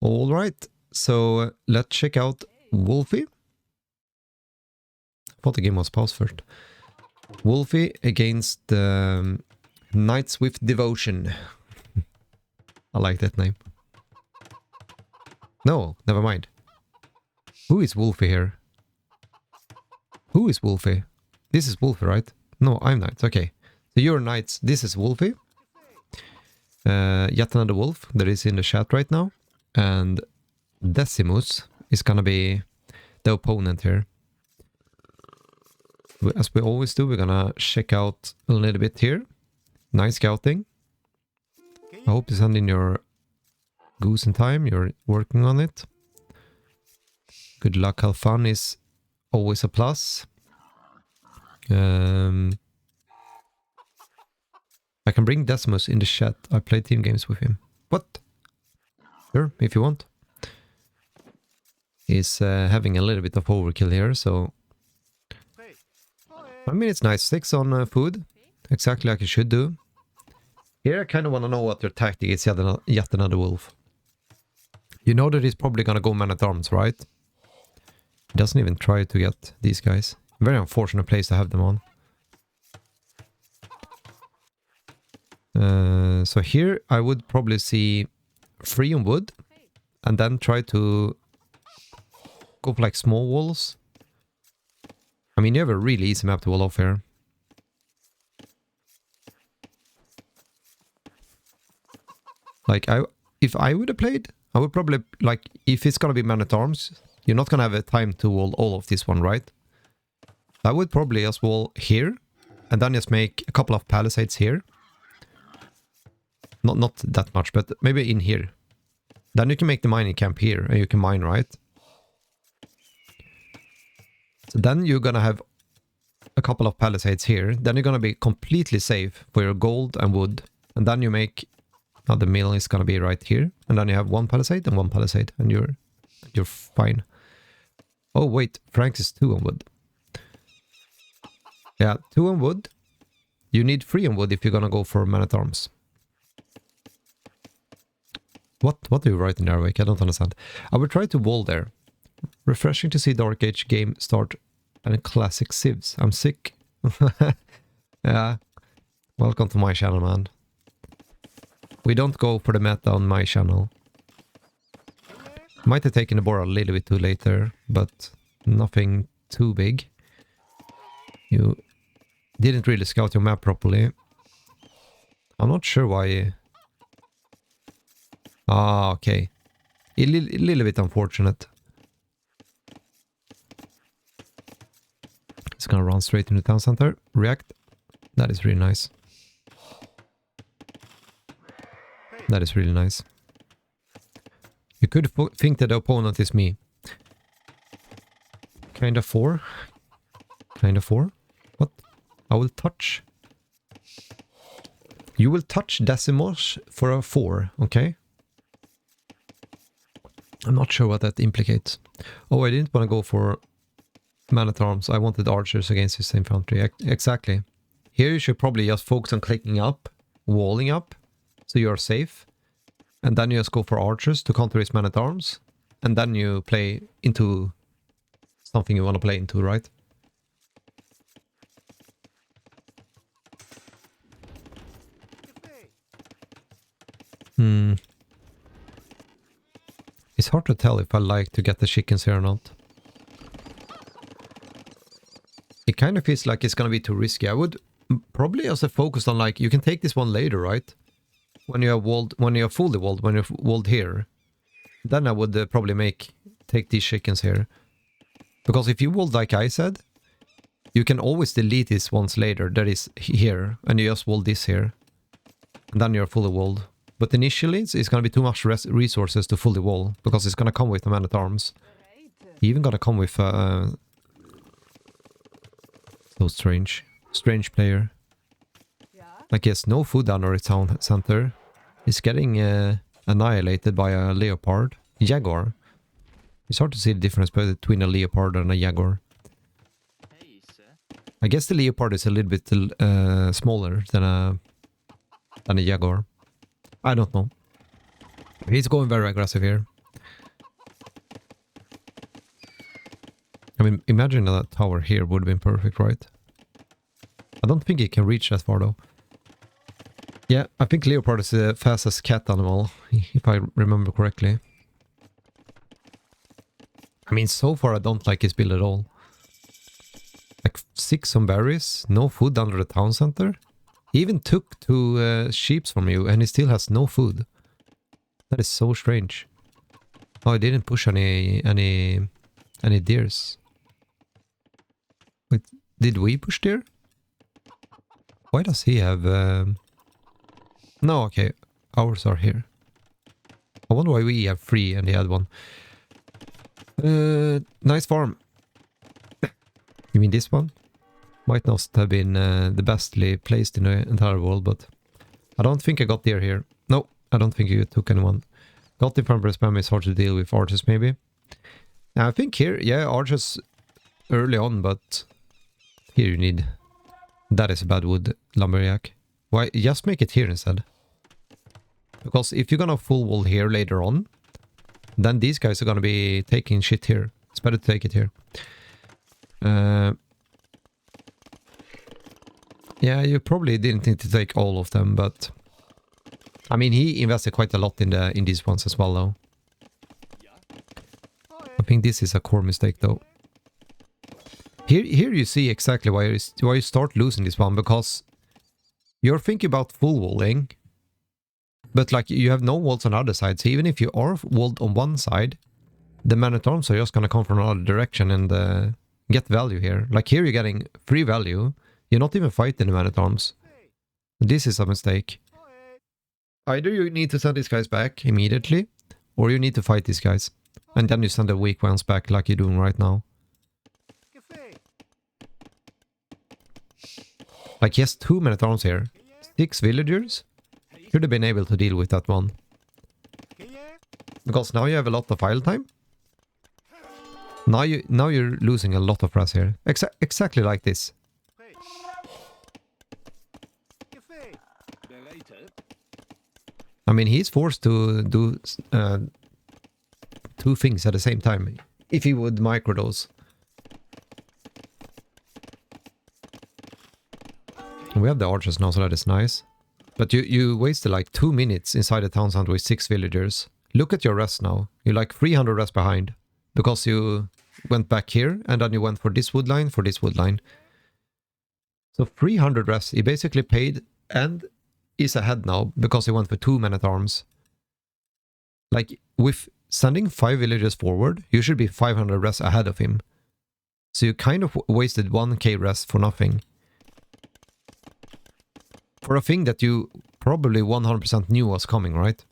All right, so let's check out Wolfie. I thought the game was paused first. Wolfie against Knights with Devotion. I like that name. No, never mind. Who is Wolfie here? Who is Wolfie? This is Wolfie, right? No, I'm Knights. Okay. So you're Knights. This is Wolfie. Yet another wolf that is in the chat right now. And Decimus is gonna be the opponent here. As we always do, we're gonna check out a little bit here. Nice scouting. I hope you send in your goose in time. You're working on it. Good luck. Have fun is always a plus. I can bring Decimus in the chat. I play team games with him. What? Sure, if you want. He's having a little bit of overkill here, so... I mean, it's nice. 6 on food. Exactly like you should do. Here I kind of want to know what your tactic is, yet another wolf. You know that he's probably gonna go man-at-arms, right? He doesn't even try to get these guys. Very unfortunate place to have them on. So here I would probably see 3 on wood. And then try to go for like small walls. I mean, you have a really easy map to wall off here. Like, if I would have played, I would probably, like, if it's gonna be man-at-arms, you're not gonna have a time to wall all of this one, right? I would probably just wall here, and then just make a couple of palisades here. Not that much, but maybe in here. Then you can make the mining camp here, and you can mine, right? So then you're gonna have a couple of palisades here. Then you're gonna be completely safe for your gold and wood. And then you make... Now the mill is gonna be right here. And then you have 1 palisade and 1 palisade. And you're fine. Oh wait, Frank is 2 on wood. Yeah, 2 on wood. You need 3 on wood if you're gonna go for man-at-arms. What do you write in there, Wake? I don't understand. I will try to wall there. Refreshing to see Dark Age game start and classic civs. I'm sick. Yeah. Welcome to my channel, man. We don't go for the meta on my channel. Might have taken the board a little bit too late there, but nothing too big. You didn't really scout your map properly. I'm not sure why... Ah, okay. A little bit unfortunate. It's gonna run straight into town center. React. That is really nice. That is really nice. You could think that the opponent is me. Kinda 4. Kinda 4. What? I will touch. You will touch Decimos for a 4, okay? I'm not sure what that implicates. Oh, I didn't want to go for man-at-arms. I wanted archers against his infantry. Exactly. Here you should probably just focus on clicking up, walling up, so you're safe. And then you just go for archers to counter his man-at-arms. And then you play into something you want to play into, right? It's hard to tell if I like to get the chickens here or not. It kind of feels like it's gonna be too risky. I would probably also focus on, like, you can take this one later, right? When you have walled, when you're fully walled, when you're walled here. Then I would probably take these chickens here. Because if you walled like I said, you can always delete these ones later. That is here. And you just wall this here. And then you're fully walled. But initially, it's going to be too much resources to fully wall, because it's going to come with a man-at-arms. Even going to come with so strange. Strange player. Like, he has no food under its town center. He's getting annihilated by a leopard. Jaguar. It's hard to see the difference between a leopard and a jaguar. I guess the leopard is a little bit smaller than a jaguar. I don't know. He's going very aggressive here. I mean, imagine that tower here would have been perfect, right? I don't think it can reach that far though. Yeah, I think Leopard is the fastest cat animal, if I remember correctly. I mean, so far I don't like his build at all. Like 6 on berries, no food under the town center. He even took 2 sheeps from you and he still has no food. That is so strange. Oh, he didn't push any deers. Wait, did we push deer? Why does he have... No, okay. Ours are here. I wonder why we have 3 and he had 1. Nice farm. You mean this one? Might not have been the bestly placed in the entire world, but... I don't think I got deer here. No, I don't think you took anyone. Got the farm spam is hard to deal with archers maybe. Now, I think here, yeah, archers early on, but... Here you need... That is a bad wood, lumberjack. Why, just make it here instead. Because if you're gonna full wall here later on, then these guys are gonna be taking shit here. It's better to take it here. Yeah, you probably didn't need to take all of them, but... I mean, he invested quite a lot in these ones as well, though. I think this is a core mistake, though. Here you see exactly why you start losing this one, because you're thinking about full walling, but like you have no walls on the other side, so even if you are walled on one side, the man-at-arms are just gonna come from another direction and get value here. Like here you're getting free value, you're not even fighting the man-at-arms. This is a mistake. Either you need to send these guys back immediately, or you need to fight these guys, and then you send the weak ones back like you're doing right now. Like he has 2 men-at-arms here. 6 villagers? Should have been able to deal with that one. Because now you have a lot of idle time. Now you're losing a lot of press here. Exactly like this. I mean, he's forced to do 2 things at the same time. If he would micro those. We have the archers now, so that is nice. But you wasted like 2 minutes inside the town center with 6 villagers. Look at your rest now. You're like 300 rest behind. Because you went back here, and then you went for this wood line, So 300 rest. He basically paid and is ahead now, because he went for 2 men-at-arms. Like, with sending 5 villagers forward, you should be 500 rest ahead of him. So you kind of wasted 1k rest for nothing. For a thing that you probably 100% knew was coming, right?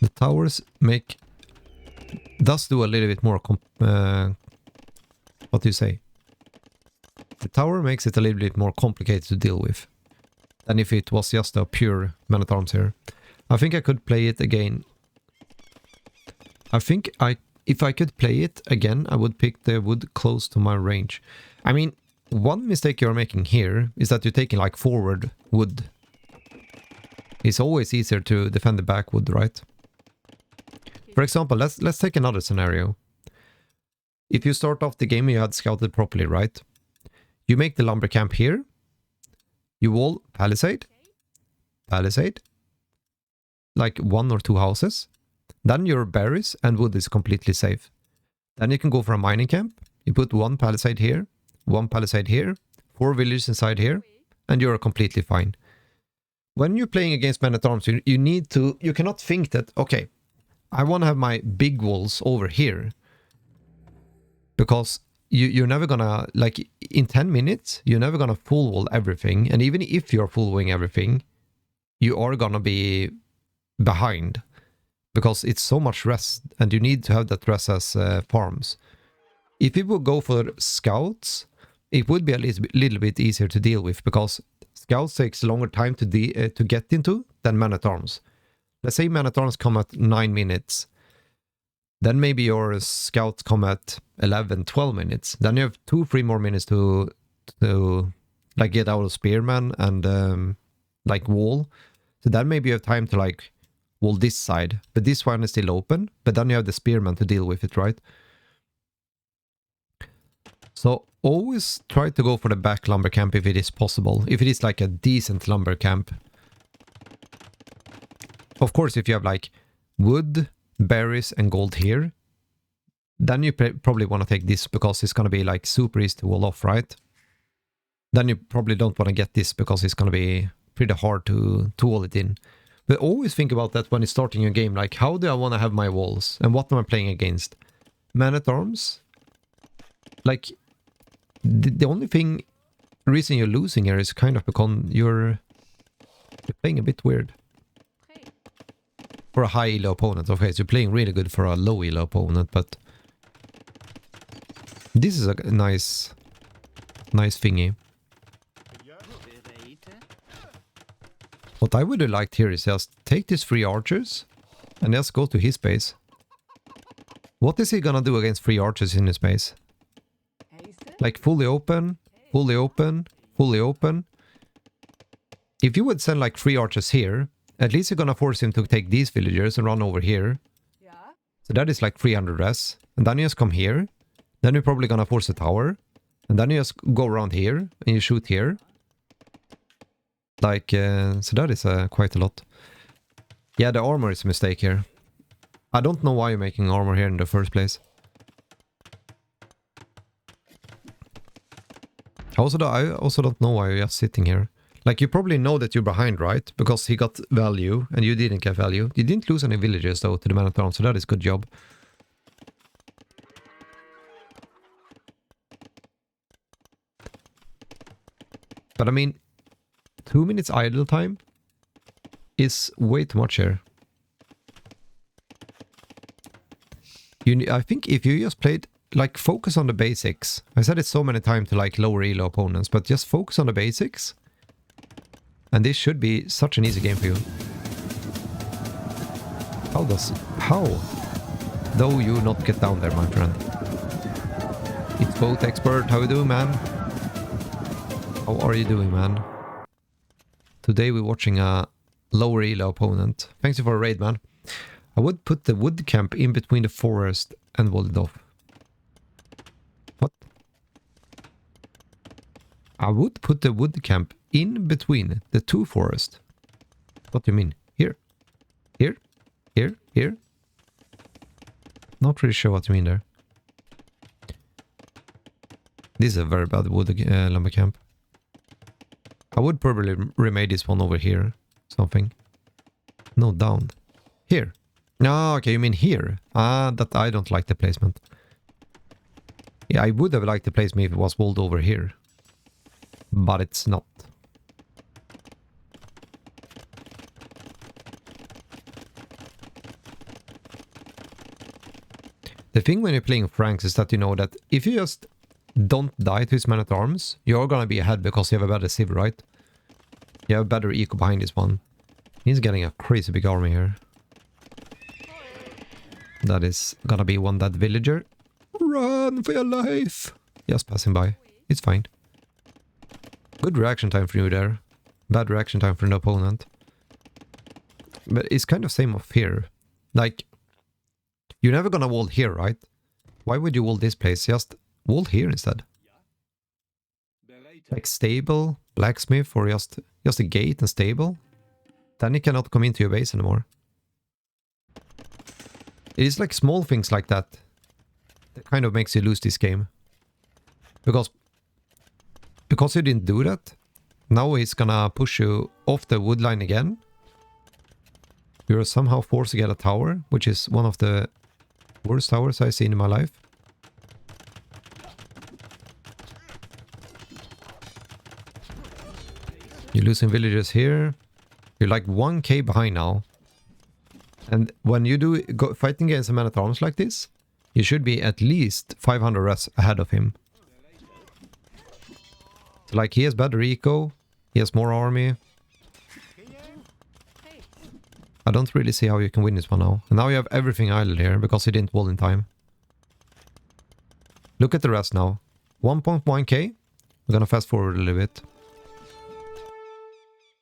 The towers does do a little bit more what do you say? The tower makes it a little bit more complicated to deal with than if it was just a pure man-at-arms here. I think I could play it again. If I could play it again, I would pick the wood close to my range. I mean, one mistake you're making here is that you're taking like forward wood. It's always easier to defend the back wood, right? For example, let's take another scenario. If you start off the game and you had scouted properly, right? You make the lumber camp here. You wall palisade. Palisade. Like 1 or 2 houses. Then your berries and wood is completely safe. Then you can go for a mining camp. You put 1 palisade here, 1 palisade here, 4 villages inside here, and you're completely fine. When you're playing against men-at-arms, you cannot think that, okay, I want to have my big walls over here. Because you're never gonna, like, in 10 minutes, you're never gonna full wall everything. And even if you're full walling everything, you are gonna be behind. Because it's so much rest, and you need to have that rest as farms. If you would go for scouts, it would be a little bit easier to deal with, because scouts takes a longer time to get into than men-at-arms. Let's say men-at-arms come at 9 minutes. Then maybe your scouts come at 11, 12 minutes. Then you have 2-3 more minutes to like get out of spearman and like wall. So then maybe you have time to like wall this side, but this one is still open, but then you have the spearman to deal with it, right? So always try to go for the back lumber camp if it is possible, if it is like a decent lumber camp. Of course, if you have like wood, berries and gold here, then you probably want to take this because it's going to be like super easy to wall off, right? Then you probably don't want to get this because it's going to be pretty hard to wall it in. But always think about that when you're starting your game, like how do I want to have my walls and what am I playing against? Man-at-arms? Like the only reason you're losing here is kind of because you're playing a bit weird. For a high ELO opponent. Okay, so you're playing really good for a low ELO opponent, but this is a nice thingy. What I would have liked here is just take these 3 archers and just go to his base. What is he gonna do against 3 archers in his base? Like fully open, fully open, fully open. If you would send like 3 archers here, at least you're gonna force him to take these villagers and run over here. So that is like 300 res. And then you just come here. Then you're probably gonna force a tower. And then you just go around here and you shoot here. Like, so that is quite a lot. Yeah, the armor is a mistake here. I don't know why you're making armor here in the first place. I also don't know why you're just sitting here. Like, you probably know that you're behind, right? Because he got value and you didn't get value. You didn't lose any villagers, though, to the man-at-arms, so that is good job. But I mean, 2 minutes idle time is way too much here. I think if you just played, like, focus on the basics. I said it so many times to, like, lower ELO opponents, but just focus on the basics. And this should be such an easy game for you. How? Though you not get down there, my friend. It's boat expert. How you doing, man? How are you doing, man? Today we're watching a lower ELO opponent. Thanks for a raid, man. I would put the wood camp in between the forest and wall it off. What? I would put the wood camp in between the 2 forests. What do you mean? Here? Here? Here? Here? Not really sure what you mean there. This is a very bad wood lumber camp. I would probably remade this one over here. Something. No, down. Here. No, okay, you mean here. That I don't like the placement. Yeah, I would have liked the placement if it was walled over here. But it's not. The thing when you're playing Franks is that you know that if you just don't die to his man-at-arms, you're gonna be ahead because you have a better civ, right? You have a better eco behind this one. He's getting a crazy big army here. That is gonna be one dead villager. Run for your life! Just passing by. It's fine. Good reaction time for you there. Bad reaction time for an opponent. But it's kind of same off here. Like, you're never gonna wall here, right? Why would you wall this place? Just wall here instead. Like stable, blacksmith, or just a gate and stable. Then he cannot come into your base anymore. It is like small things like that kind of makes you lose this game. Because you didn't do that, now he's gonna push you off the wood line again. You're somehow forced to get a tower, which is one of the worst towers I've seen in my life. You're losing villagers here. You're like 1k behind now. And when you go fighting against a man-at-arms like this, you should be at least 500 res ahead of him. So like, he has better eco, he has more army. I don't really see how you can win this one now. And now you have everything idle here because he didn't wall in time. Look at the rest now. 1.1k. We're gonna fast forward a little bit.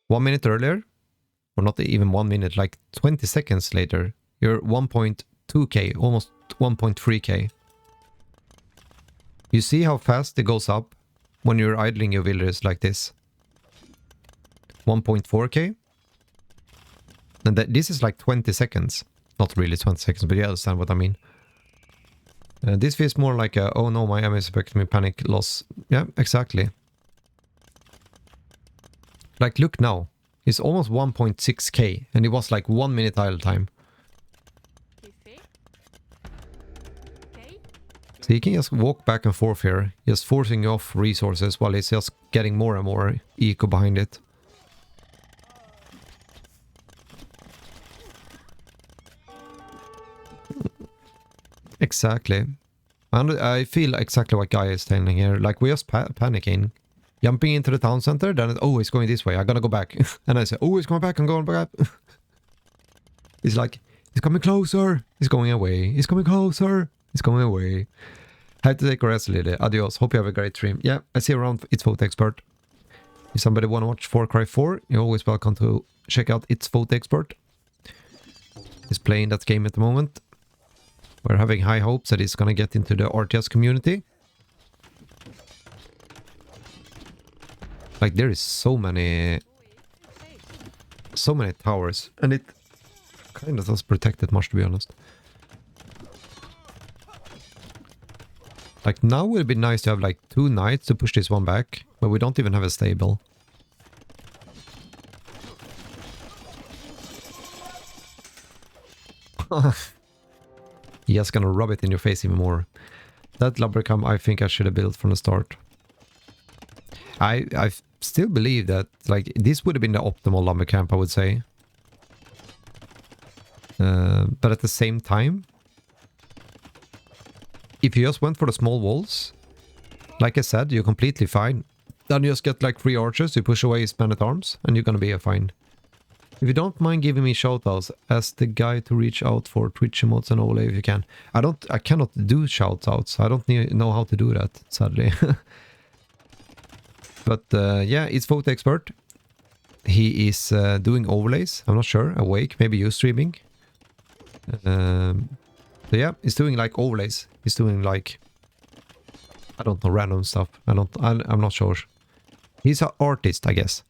1 minute earlier, or not even 1 minute, like 20 seconds later, you're 1.2k, almost 1.3k. You see how fast it goes up when you're idling your villagers like this? 1.4k? And this is like 20 seconds. Not really 20 seconds, but you understand what I mean. This feels more like a, oh no, my enemy is expecting me, panic, loss. Yeah, exactly. Like, look now. It's almost 1.6k, and it was like 1 minute idle time. So he can just walk back and forth here, just forcing off resources while he's just getting more and more eco behind it. Exactly. And I feel exactly what Guy is telling here. Like, we're just panicking. Jumping into the town center, then oh, it's going this way. I gotta go back. And I say, oh, it's going back. I'm going back. It's like, it's coming closer. It's going away. It's coming closer. It's going away. Have to take a rest, Lily. Adios. Hope you have a great stream. Yeah, I see you around It's Vote Expert. If somebody want to watch Far Cry 4, you're always welcome to check out It's Vote Expert. He's playing that game at the moment. We're having high hopes that he's gonna get into the RTS community. Like, there is so many towers, and it kind of doesn't protect it much, to be honest. Like, now it would be nice to have like 2 knights to push this one back, but we don't even have a stable. Just gonna rub it in your face even more. That Lumbercam I think I should have built from the start. I still believe that like this would have been the optimal Lumbercamp, I would say. But at the same time, if you just went for the small walls, like I said, you're completely fine. Then you just get like 3 archers, you push away his man-at-arms, and you're gonna be fine. If you don't mind giving me shoutouts, ask the guy to reach out for Twitch emotes and Ole if you can. I cannot do shoutouts. I don't know how to do that, sadly. But yeah, it's Vote Expert. He is doing overlays. I'm not sure. Awake, maybe you streaming. So yeah, he's doing like overlays. He's doing like, I don't know, random stuff. I'm not sure. He's an artist, I guess.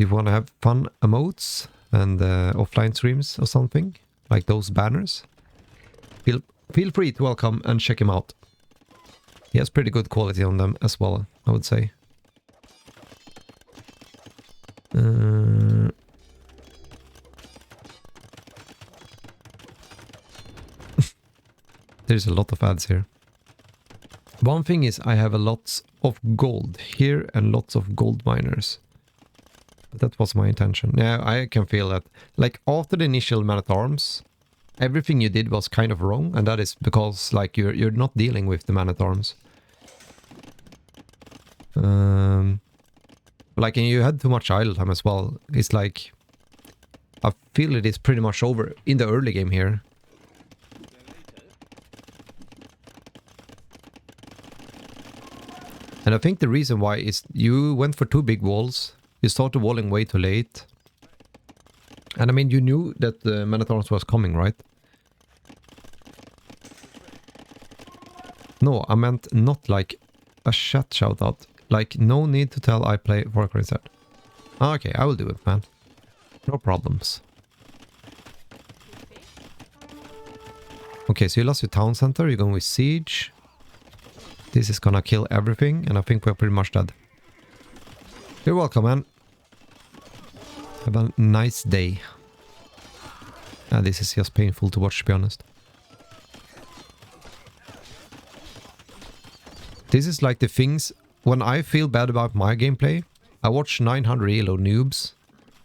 If you want to have fun emotes and offline streams or something, like those banners, feel free to welcome and check him out. He has pretty good quality on them as well, I would say. There's a lot of ads here. One thing is I have a lot of gold here and lots of gold miners. That was my intention. Yeah, I can feel that. Like, after the initial man-at-arms, everything you did was kind of wrong, and that is because, like, you're not dealing with the man-at-arms. Like, and you had too much idle time as well. It's like, I feel it is pretty much over in the early game here. And I think the reason why is you went for 2 big walls. You started walling way too late. And I mean, you knew that the man-at-arms was coming, right? No, I meant not like a chat shoutout. Like, no need to tell I play Far Cry instead. Okay, I will do it, man. No problems. Okay, so you lost your town center. You're going with siege. This is gonna kill everything, and I think we're pretty much dead. You're welcome, man. Have a nice day. This is just painful to watch, to be honest. This is like the things, when I feel bad about my gameplay, I watch 900 ELO noobs,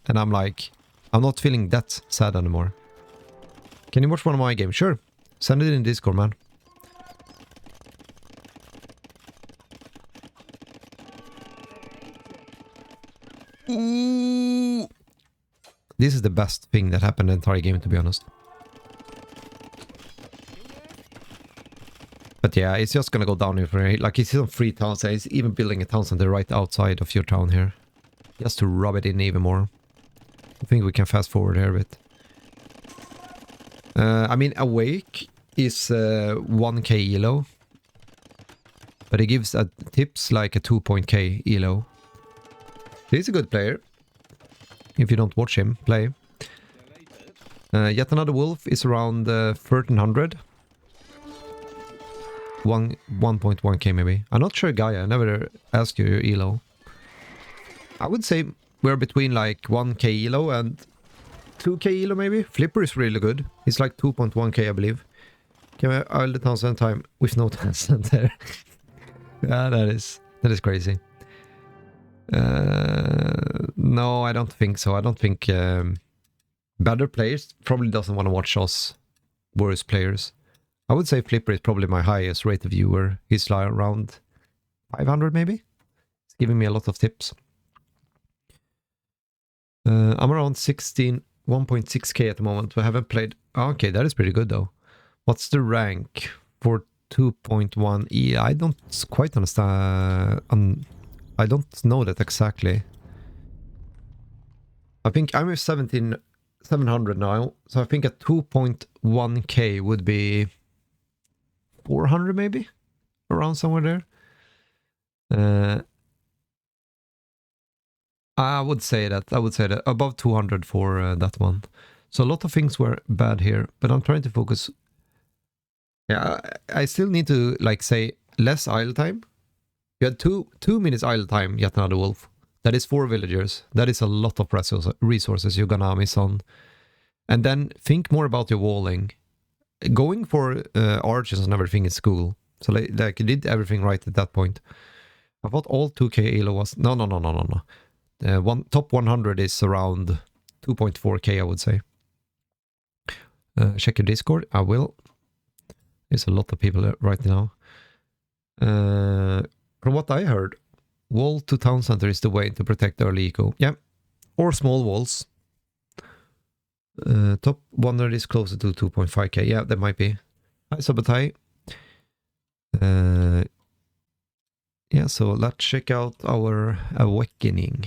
and I'm like, I'm not feeling that sad anymore. Can you watch one of my games? Sure. Send it in Discord, man. Ooh. This is the best thing that happened in the entire game, to be honest. But yeah, it's just gonna go down here for here. Like, it's on 3 towns. He's even building a town center right outside of your town here. Just to rub it in even more. I think we can fast forward here a bit. I mean, Awake is 1k ELO. But he gives tips like a 2.k ELO. He's a good player. If you don't watch him play. Yet Another Wolf is around 1300. 1.1k maybe. I'm not sure, Gaia. I never asked you your ELO. I would say we're between like 1k ELO and 2k ELO maybe. Flipper is really good. He's like 2.1k I believe. Can I oil the Townsend time with no Townsend there? Yeah, that is crazy. No, I don't think so. I don't think better players probably doesn't want to watch us worse players. I would say Flipper is probably my highest rated viewer. He's like around 500 maybe. He's giving me a lot of tips. I'm around 1.6k at the moment. I haven't played. Okay, that is pretty good though. What's the rank for 2.1e? I don't quite understand. I don't know that exactly. I think I'm at 700 now, so I think a 2.1k would be 400 maybe, around somewhere there. I would say that above 200 for that one. So a lot of things were bad here, but I'm trying to focus. Yeah, I still need to like say less idle time. You had 2 minutes idle time, Yet Another Wolf. That is 4 villagers. That is a lot of resources you're gonna miss on. And then think more about your walling. Going for arches and everything is cool. So like you did everything right at that point. I thought all 2k ELO was... No. Top 100 is around 2.4k, I would say. Check your Discord. I will. There's a lot of people right now. From what I heard, wall to town center is the way to protect early eco. Yeah. Or small walls. Top 100 is closer to 2.5k. Yeah, that might be. Hi, Sabatai. Yeah, so let's check out our awakening.